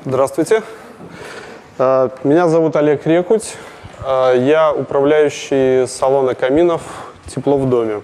Здравствуйте. Меня зовут Олег Рекуть. Я управляющий салона каминов «Тепло в доме».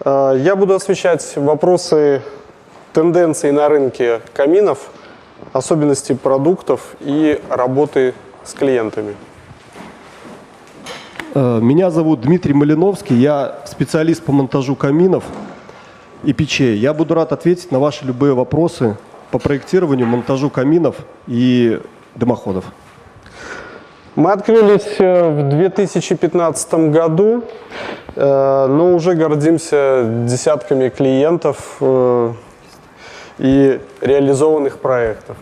Я буду освещать вопросы тенденций на рынке каминов, особенностей продуктов и работы с клиентами. Меня зовут Дмитрий Малиновский, я специалист по монтажу каминов и печей. Я буду рад ответить на ваши любые вопросы по проектированию, монтажу каминов и дымоходов. Мы открылись в 2015 году, но уже гордимся десятками клиентов и реализованных проектов.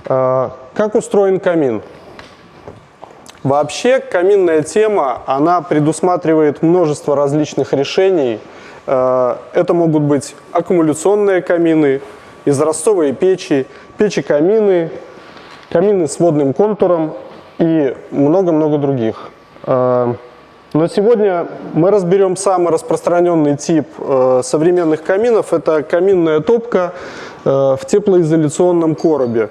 Как устроен камин? Вообще каминная тема, она предусматривает множество различных решений. Это могут быть аккумуляционные камины, изразцовые печи, печи-камины, камины с водным контуром и много-много других. Но сегодня мы разберем самый распространенный тип современных каминов. Это каминная топка в теплоизоляционном коробе.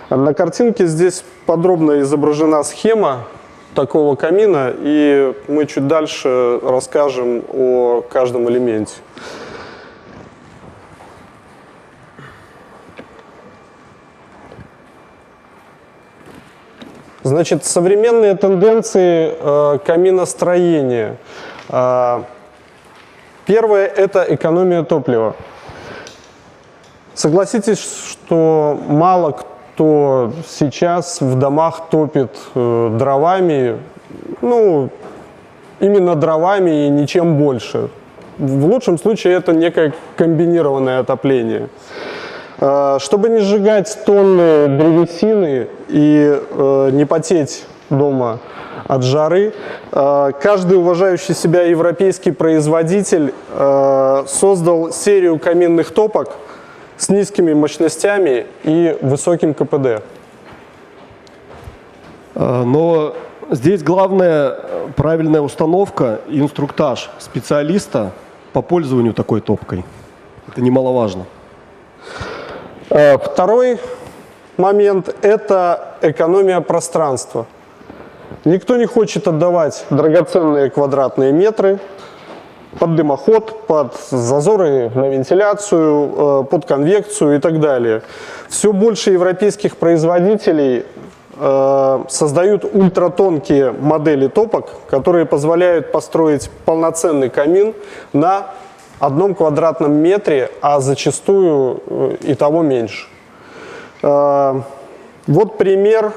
На картинке здесь подробно изображена схема такого камина, и мы чуть дальше расскажем о каждом элементе. Значит, современные тенденции каминостроения. Первое – это экономия топлива. Согласитесь, что мало кто сейчас в домах топит дровами, именно дровами и ничем больше. В лучшем случае это некое комбинированное отопление. Чтобы не сжигать тонны древесины и не потеть дома от жары, каждый уважающий себя европейский производитель создал серию каминных топок с низкими мощностями и высоким КПД. Но здесь главная правильная установка и инструктаж специалиста по пользованию такой топкой. Это немаловажно. Второй момент – это экономия пространства. Никто не хочет отдавать драгоценные квадратные метры под дымоход, под зазоры на вентиляцию, под конвекцию и так далее. Все больше европейских производителей создают ультратонкие модели топок, которые позволяют построить полноценный камин на 1 квадратном метре, а зачастую и того меньше. Вот пример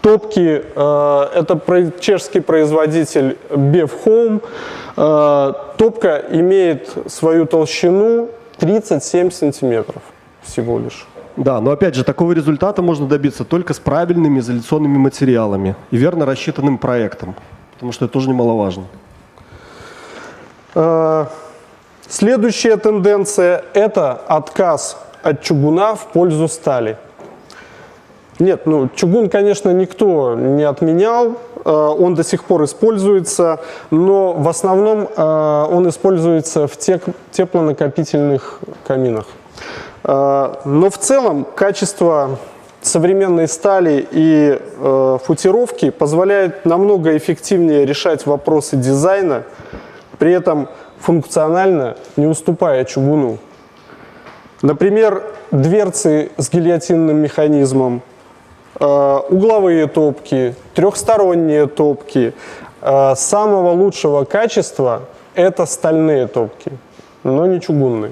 топки. Это чешский производитель Bev Home. Топка имеет свою толщину 37 сантиметров всего лишь. Да, но опять же, такого результата можно добиться только с правильными изоляционными материалами и верно рассчитанным проектом, потому что это тоже немаловажно. Следующая тенденция – это отказ от чугуна в пользу стали. Нет, чугун, конечно, никто не отменял, он до сих пор используется, но в основном он используется в теплонакопительных каминах. Но в целом качество современной стали и футировки позволяет намного эффективнее решать вопросы дизайна, при этом функционально не уступая чугуну. Например, дверцы с гильотинным механизмом, угловые топки, трехсторонние топки. Самого лучшего качества – это стальные топки, но не чугунные.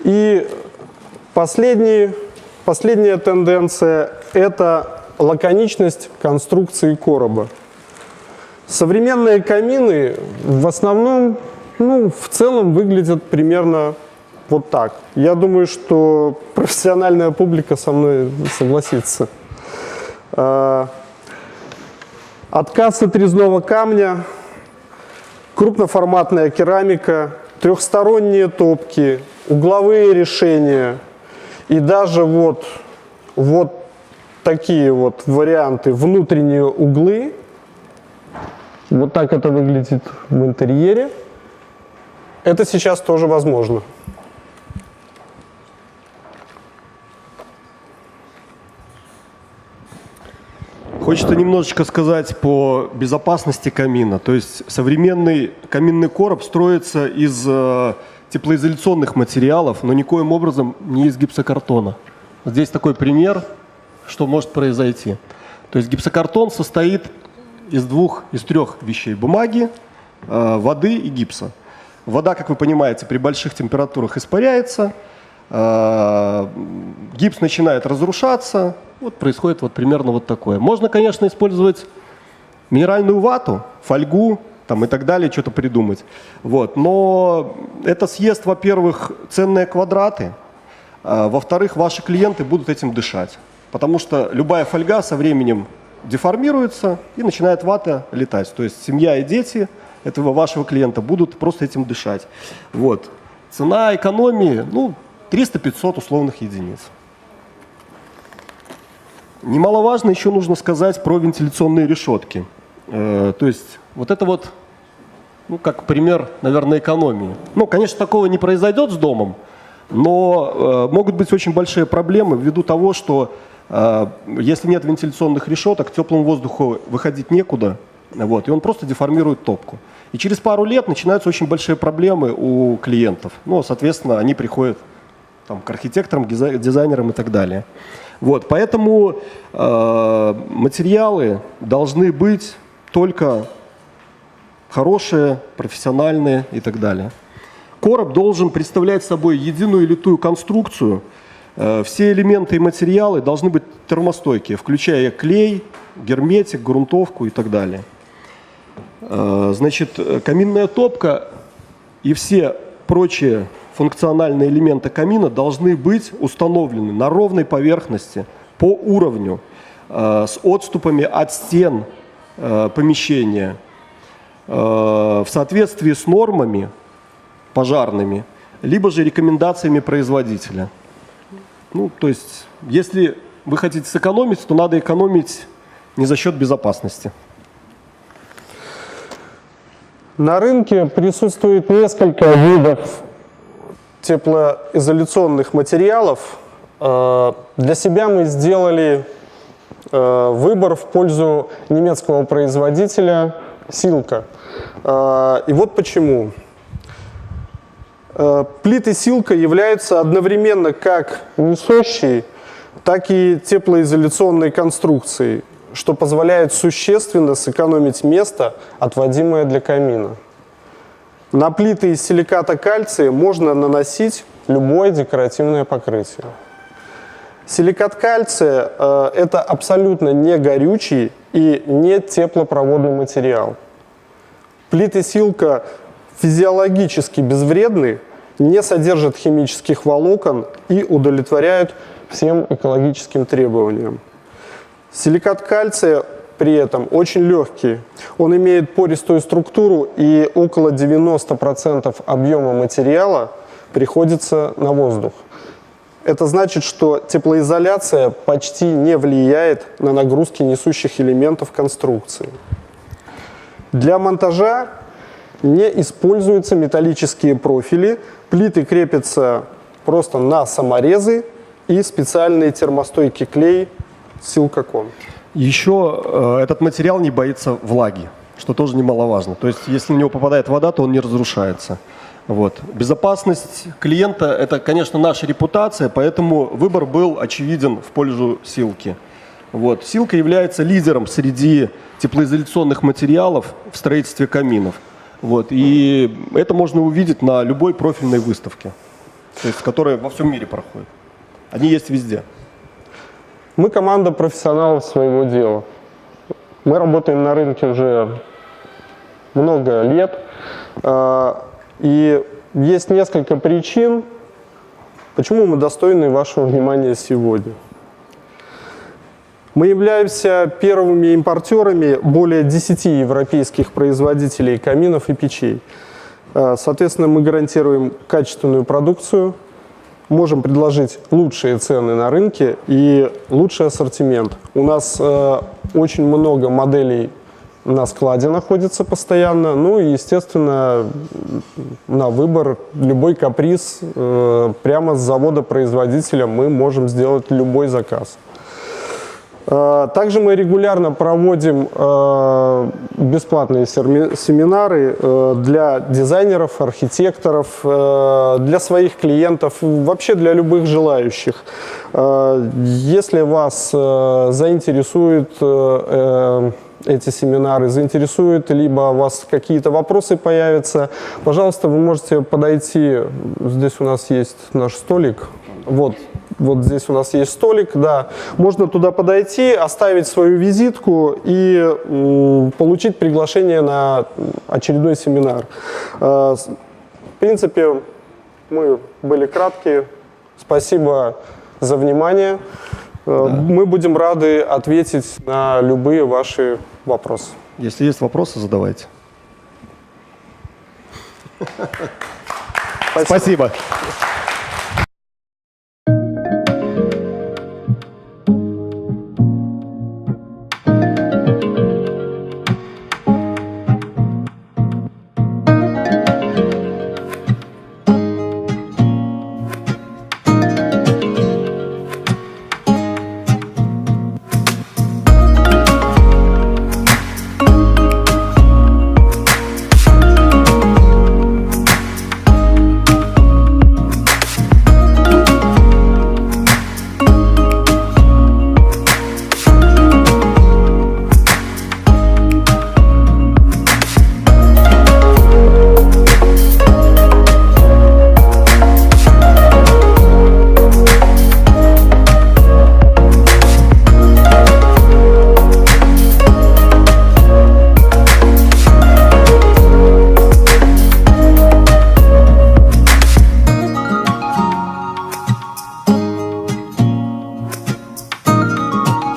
И последняя тенденция – это лаконичность конструкции короба. Современные камины в основном, в целом выглядят примерно вот так. Я думаю, что профессиональная публика со мной согласится. Отказ от резного камня, крупноформатная керамика, трехсторонние топки, угловые решения и даже вот такие вот варианты, внутренние углы Вот так это выглядит в интерьере. Это сейчас тоже возможно. Хочется немножечко сказать по безопасности камина. То есть современный каминный короб строится из теплоизоляционных материалов, но никоим образом не из гипсокартона. Здесь такой пример, что может произойти. То есть гипсокартон состоит из трех вещей: бумаги, воды и гипса. Вода, как вы понимаете, при больших температурах испаряется, гипс начинает разрушаться. Вот происходит вот примерно вот такое. Можно, конечно, использовать минеральную вату, фольгу там, и так далее, что-то придумать. Вот. Но это съест, во-первых, ценные квадраты, во-вторых, ваши клиенты будут этим дышать. Потому что любая фольга со временем деформируется и начинает вата летать. То есть семья и дети этого вашего клиента будут просто этим дышать. Вот. Цена экономии, 300-500 условных единиц. Немаловажно еще нужно сказать про вентиляционные решетки. То есть вот это вот, как пример, наверное, экономии. Конечно, такого не произойдет с домом, но могут быть очень большие проблемы ввиду того, что если нет вентиляционных решеток, теплому воздуху выходить некуда, вот, и он просто деформирует топку. И через пару лет начинаются очень большие проблемы у клиентов. Соответственно, они приходят к архитекторам, дизайнерам и так далее. Вот, поэтому материалы должны быть только хорошие, профессиональные и так далее. Короб должен представлять собой единую литую конструкцию. Все элементы и материалы должны быть термостойкие, включая клей, герметик, грунтовку и так далее. Значит, каминная топка и все прочие функциональные элементы камина должны быть установлены на ровной поверхности, по уровню, с отступами от стен помещения, в соответствии с нормами пожарными, либо же рекомендациями производителя. То есть, если вы хотите сэкономить, то надо экономить не за счет безопасности. На рынке присутствует несколько видов теплоизоляционных материалов. Для себя мы сделали выбор в пользу немецкого производителя Silka. И вот почему. Плиты Silka являются одновременно как несущей, так и теплоизоляционной конструкцией, что позволяет существенно сэкономить место, отводимое для камина. На плиты из силиката кальция можно наносить любое декоративное покрытие. Силикат кальция – это абсолютно не горючий и не теплопроводный материал. Плиты Silka физиологически безвредны, не содержат химических волокон и удовлетворяют всем экологическим требованиям. Силикат кальция при этом очень легкий. Он имеет пористую структуру, и около 90% объема материала приходится на воздух. Это значит, что теплоизоляция почти не влияет на нагрузки несущих элементов конструкции. Для монтажа не используются металлические профили, плиты крепятся просто на саморезы и специальный термостойкий клей Silka-Con. Еще этот материал не боится влаги, что тоже немаловажно. То есть, если в него попадает вода, то он не разрушается. Вот. Безопасность клиента – это, конечно, наша репутация, поэтому выбор был очевиден в пользу Silky. Вот. Silka является лидером среди теплоизоляционных материалов в строительстве каминов. Вот. И это можно увидеть на любой профильной выставке, то есть, которая во всем мире проходит. Они есть везде. Мы команда профессионалов своего дела. Мы работаем на рынке уже много лет. И есть несколько причин, почему мы достойны вашего внимания сегодня. Мы являемся первыми импортерами более 10 европейских производителей каминов и печей. Соответственно, мы гарантируем качественную продукцию, можем предложить лучшие цены на рынке и лучший ассортимент. У нас очень много моделей на складе находится постоянно. Ну и, естественно, на выбор, любой каприз, прямо с завода-производителя мы можем сделать любой заказ. Также мы регулярно проводим бесплатные семинары для дизайнеров, архитекторов, для своих клиентов, вообще для любых желающих. Если вас заинтересуют эти семинары, заинтересуют, либо у вас какие-то вопросы появятся, пожалуйста, вы можете подойти. Здесь у нас есть наш столик. Вот здесь у нас есть столик, да. Можно туда подойти, оставить свою визитку и получить приглашение на очередной семинар. В принципе, мы были краткие. Спасибо за внимание. Мы будем рады ответить на любые ваши вопросы. Если есть вопросы, задавайте. Спасибо.